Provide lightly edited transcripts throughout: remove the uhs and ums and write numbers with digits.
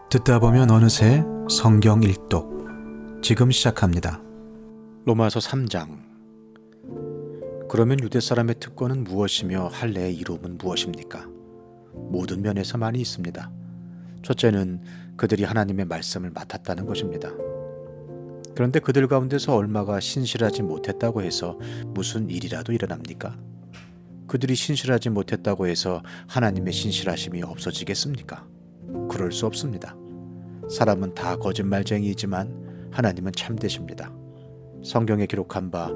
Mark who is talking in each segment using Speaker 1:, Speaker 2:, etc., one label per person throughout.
Speaker 1: 듣다 보면 어느새 성경 일독 지금 시작합니다. 로마서 3장. 그러면 유대 사람의 특권은 무엇이며 할례의 이름은 무엇입니까? 모든 면에서 많이 있습니다. 첫째는 그들이 하나님의 말씀을 맡았다는 것입니다. 그런데 그들 가운데서 얼마가 신실하지 못했다고 해서 무슨 일이라도 일어납니까? 그들이 신실하지 못했다고 해서 하나님의 신실하심이 없어지겠습니까? 그럴 수 없습니다. 사람은 다 거짓말쟁이이지만 하나님은 참되십니다. 성경에 기록한 바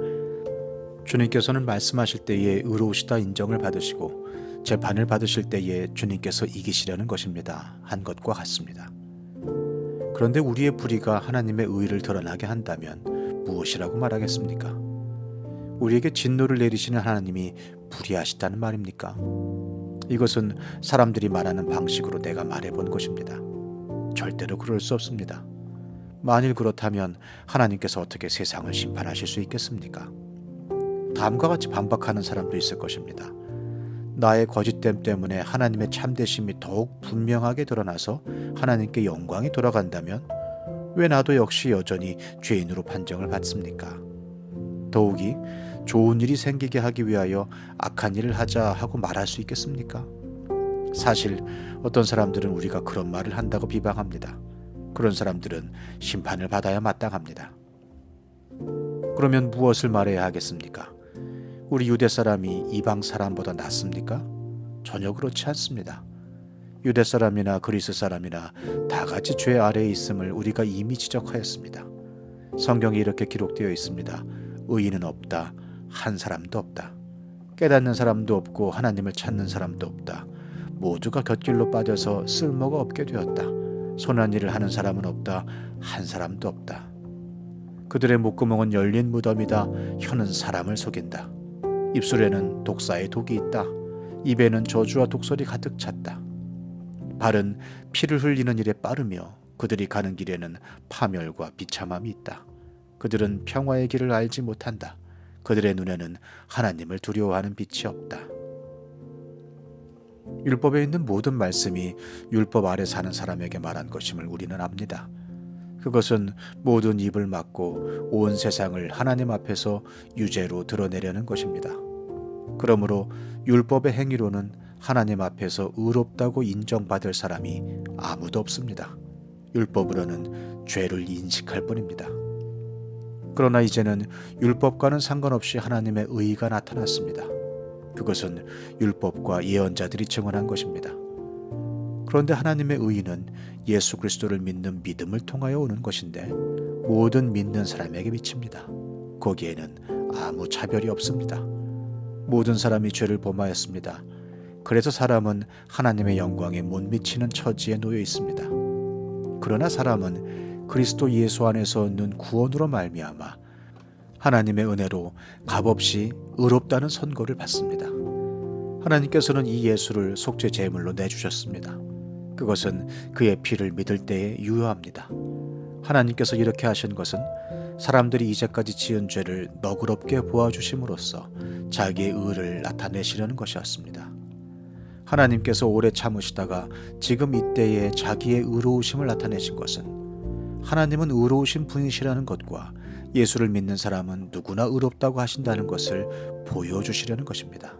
Speaker 1: 주님께서는 말씀하실 때에 의로우시다 인정을 받으시고 재판을 받으실 때에 주님께서 이기시려는 것입니다 한 것과 같습니다. 그런데 우리의 불의가 하나님의 의를 드러나게 한다면 무엇이라고 말하겠습니까? 우리에게 진노를 내리시는 하나님이 불의하시다는 말입니까? 이것은 사람들이 말하는 방식으로 내가 말해본 것입니다. 절대로 그럴 수 없습니다. 만일 그렇다면 하나님께서 어떻게 세상을 심판하실 수 있겠습니까? 다음과 같이 반박하는 사람도 있을 것입니다. 나의 거짓됨 때문에 하나님의 참되심이 더욱 분명하게 드러나서 하나님께 영광이 돌아간다면 왜 나도 역시 여전히 죄인으로 판정을 받습니까? 더욱이 좋은 일이 생기게 하기 위하여 악한 일을 하자 하고 말할 수 있겠습니까? 사실 어떤 사람들은 우리가 그런 말을 한다고 비방합니다. 그런 사람들은 심판을 받아야 마땅합니다. 그러면 무엇을 말해야 하겠습니까? 우리 유대 사람이 이방 사람보다 낫습니까? 전혀 그렇지 않습니다. 유대 사람이나 그리스 사람이나 다 같이 죄 아래에 있음을 우리가 이미 지적하였습니다. 성경에 이렇게 기록되어 있습니다. 의인은 없다. 한 사람도 없다. 깨닫는 사람도 없고 하나님을 찾는 사람도 없다. 모두가 곁길로 빠져서 쓸모가 없게 되었다. 선한 일을 하는 사람은 없다. 한 사람도 없다. 그들의 목구멍은 열린 무덤이다. 혀는 사람을 속인다. 입술에는 독사의 독이 있다. 입에는 저주와 독설이 가득 찼다. 발은 피를 흘리는 일에 빠르며 그들이 가는 길에는 파멸과 비참함이 있다. 그들은 평화의 길을 알지 못한다. 그들의 눈에는 하나님을 두려워하는 빛이 없다. 율법에 있는 모든 말씀이 율법 아래 사는 사람에게 말한 것임을 우리는 압니다. 그것은 모든 입을 막고 온 세상을 하나님 앞에서 유죄로 드러내려는 것입니다. 그러므로 율법의 행위로는 하나님 앞에서 의롭다고 인정받을 사람이 아무도 없습니다. 율법으로는 죄를 인식할 뿐입니다. 그러나 이제는 율법과는 상관없이 하나님의 의의가 나타났습니다. 그것은 율법과 예언자들이 증언한 것입니다. 그런데 하나님의 의의는 예수 그리스도를 믿는 믿음을 통하여 오는 것인데 모든 믿는 사람에게 미칩니다. 거기에는 아무 차별이 없습니다. 모든 사람이 죄를 범하였습니다. 그래서 사람은 하나님의 영광에 못 미치는 처지에 놓여 있습니다. 그러나 사람은 그리스도 예수 안에서 얻는 구원으로 말미암아 하나님의 은혜로 값없이 의롭다는 선고를 받습니다. 하나님께서는 이 예수를 속죄 제물로 내주셨습니다. 그것은 그의 피를 믿을 때에 유효합니다. 하나님께서 이렇게 하신 것은 사람들이 이제까지 지은 죄를 너그럽게 보아주심으로써 자기의 의를 나타내시려는 것이었습니다. 하나님께서 오래 참으시다가 지금 이때에 자기의 의로우심을 나타내신 것은 하나님은 의로우신 분이시라는 것과 예수를 믿는 사람은 누구나 의롭다고 하신다는 것을 보여주시려는 것입니다.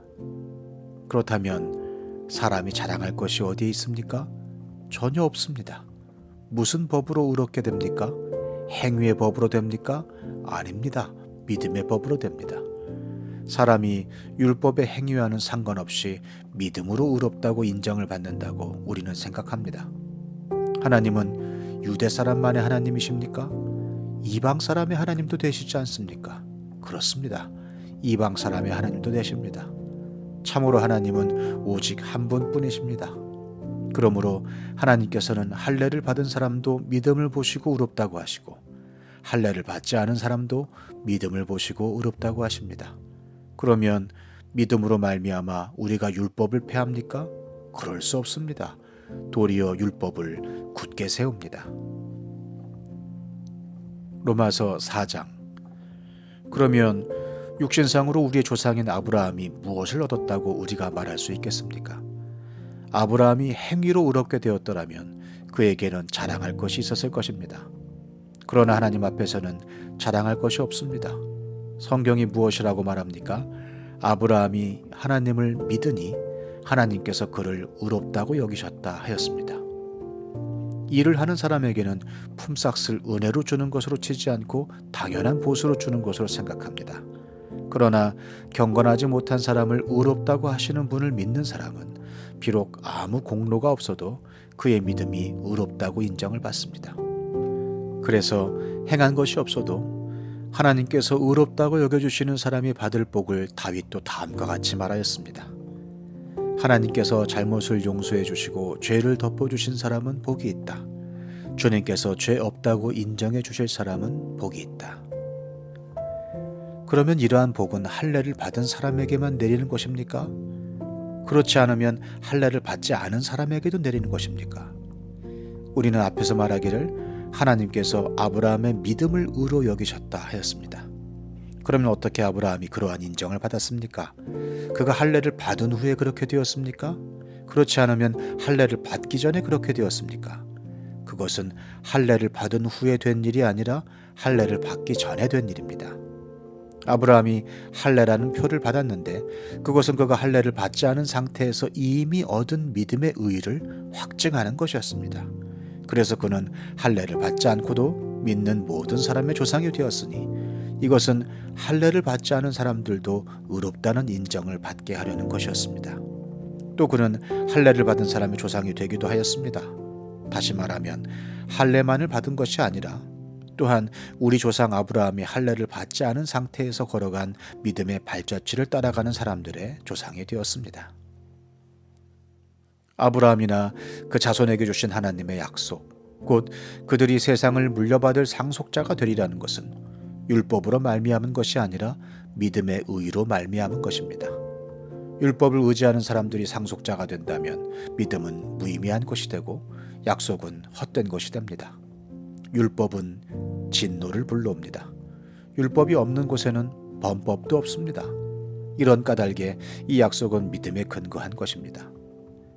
Speaker 1: 그렇다면 사람이 자랑할 것이 어디에 있습니까? 전혀 없습니다. 무슨 법으로 의롭게 됩니까? 행위의 법으로 됩니까? 아닙니다. 믿음의 법으로 됩니다. 사람이 율법의 행위와는 상관없이 믿음으로 의롭다고 인정을 받는다고 우리는 생각합니다. 하나님은 유대 사람만의 하나님이십니까? 이방 사람의 하나님도 되시지 않습니까? 그렇습니다. 이방 사람의 하나님도 되십니다. 참으로 하나님은 오직 한 분뿐이십니다. 그러므로 하나님께서는 할례를 받은 사람도 믿음을 보시고 의롭다고 하시고 할례를 받지 않은 사람도 믿음을 보시고 의롭다고 하십니다. 그러면 믿음으로 말미암아 우리가 율법을 폐합니까? 그럴 수 없습니다. 도리어 율법을 굳게 세웁니다. 로마서 4장. 그러면 육신상으로 우리의 조상인 아브라함이 무엇을 얻었다고 우리가 말할 수 있겠습니까? 아브라함이 행위로 의롭게 되었더라면 그에게는 자랑할 것이 있었을 것입니다. 그러나 하나님 앞에서는 자랑할 것이 없습니다. 성경이 무엇이라고 말합니까? 아브라함이 하나님을 믿으니 하나님께서 그를 의롭다고 여기셨다 하였습니다. 일을 하는 사람에게는 품삯을 은혜로 주는 것으로 치지 않고 당연한 보수로 주는 것으로 생각합니다. 그러나 경건하지 못한 사람을 의롭다고 하시는 분을 믿는 사람은 비록 아무 공로가 없어도 그의 믿음이 의롭다고 인정을 받습니다. 그래서 행한 것이 없어도 하나님께서 의롭다고 여겨주시는 사람이 받을 복을 다윗도 다음과 같이 말하였습니다. 하나님께서 잘못을 용서해 주시고 죄를 덮어주신 사람은 복이 있다. 주님께서 죄 없다고 인정해 주실 사람은 복이 있다. 그러면 이러한 복은 할례를 받은 사람에게만 내리는 것입니까? 그렇지 않으면 할례를 받지 않은 사람에게도 내리는 것입니까? 우리는 앞에서 말하기를 하나님께서 아브라함의 믿음을 의로 여기셨다 하였습니다. 그러면 어떻게 아브라함이 그러한 인정을 받았습니까? 그가 할례를 받은 후에 그렇게 되었습니까? 그렇지 않으면 할례를 받기 전에 그렇게 되었습니까? 그것은 할례를 받은 후에 된 일이 아니라 할례를 받기 전에 된 일입니다. 아브라함이 할례라는 표를 받았는데 그것은 그가 할례를 받지 않은 상태에서 이미 얻은 믿음의 의의를 확증하는 것이었습니다. 그래서 그는 할례를 받지 않고도 믿는 모든 사람의 조상이 되었으니 이것은 할례를 받지 않은 사람들도 의롭다는 인정을 받게 하려는 것이었습니다. 또 그는 할례를 받은 사람의 조상이 되기도 하였습니다. 다시 말하면 할례만을 받은 것이 아니라 또한 우리 조상 아브라함이 할례를 받지 않은 상태에서 걸어간 믿음의 발자취를 따라가는 사람들의 조상이 되었습니다. 아브라함이나 그 자손에게 주신 하나님의 약속, 곧 그들이 세상을 물려받을 상속자가 되리라는 것은 율법으로 말미암은 것이 아니라 믿음의 의로 말미암은 것입니다. 율법을 의지하는 사람들이 상속자가 된다면 믿음은 무의미한 것이 되고 약속은 헛된 것이 됩니다. 율법은 진노를 불러옵니다. 율법이 없는 곳에는 범법도 없습니다. 이런 까닭에 이 약속은 믿음에 근거한 것입니다.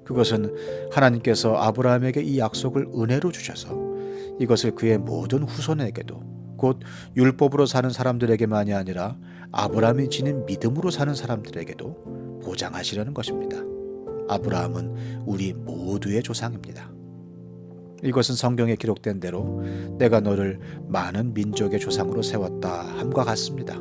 Speaker 1: 그것은 하나님께서 아브라함에게 이 약속을 은혜로 주셔서 이것을 그의 모든 후손에게도 곧 율법으로 사는 사람들에게만이 아니라 아브라함이 지닌 믿음으로 사는 사람들에게도 보장하시려는 것입니다. 아브라함은 우리 모두의 조상입니다. 이것은 성경에 기록된 대로 내가 너를 많은 민족의 조상으로 세웠다 함과 같습니다.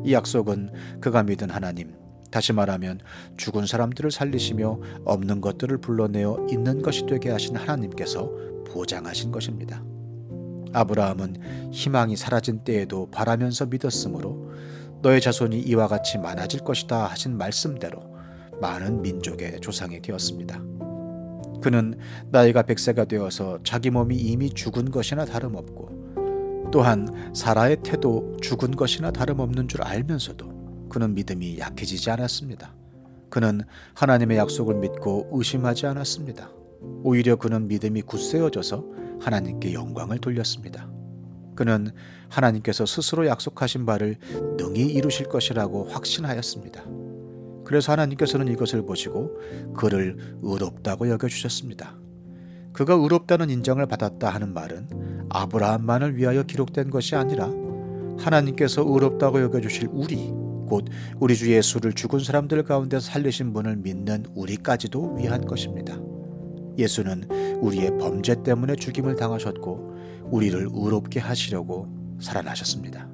Speaker 1: 이 약속은 그가 믿은 하나님, 다시 말하면 죽은 사람들을 살리시며 없는 것들을 불러내어 있는 것이 되게 하신 하나님께서 보장하신 것입니다. 아브라함은 희망이 사라진 때에도 바라면서 믿었으므로 너의 자손이 이와 같이 많아질 것이다 하신 말씀대로 많은 민족의 조상이 되었습니다. 그는 나이가 100세가 되어서 자기 몸이 이미 죽은 것이나 다름없고 또한 사라의 태도 죽은 것이나 다름없는 줄 알면서도 그는 믿음이 약해지지 않았습니다. 그는 하나님의 약속을 믿고 의심하지 않았습니다. 오히려 그는 믿음이 굳세어져서 하나님께 영광을 돌렸습니다. 그는 하나님께서 스스로 약속하신 바를 능히 이루실 것이라고 확신하였습니다. 그래서 하나님께서는 이것을 보시고 그를 의롭다고 여겨주셨습니다. 그가 의롭다는 인정을 받았다 하는 말은 아브라함만을 위하여 기록된 것이 아니라 하나님께서 의롭다고 여겨주실 우리, 곧 우리 주 예수를 죽은 사람들 가운데서 살리신 분을 믿는 우리까지도 위한 것입니다. 예수는 우리의 범죄 때문에 죽임을 당하셨고 우리를 의롭게 하시려고 살아나셨습니다.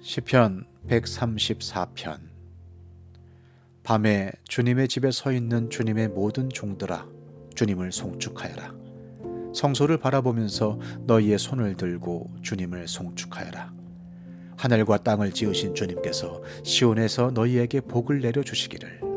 Speaker 1: 시편 134편. 밤에 주님의 집에 서 있는 주님의 모든 종들아, 주님을 송축하여라. 성소를 바라보면서 너희의 손을 들고 주님을 송축하여라. 하늘과 땅을 지으신 주님께서 시온에서 너희에게 복을 내려주시기를.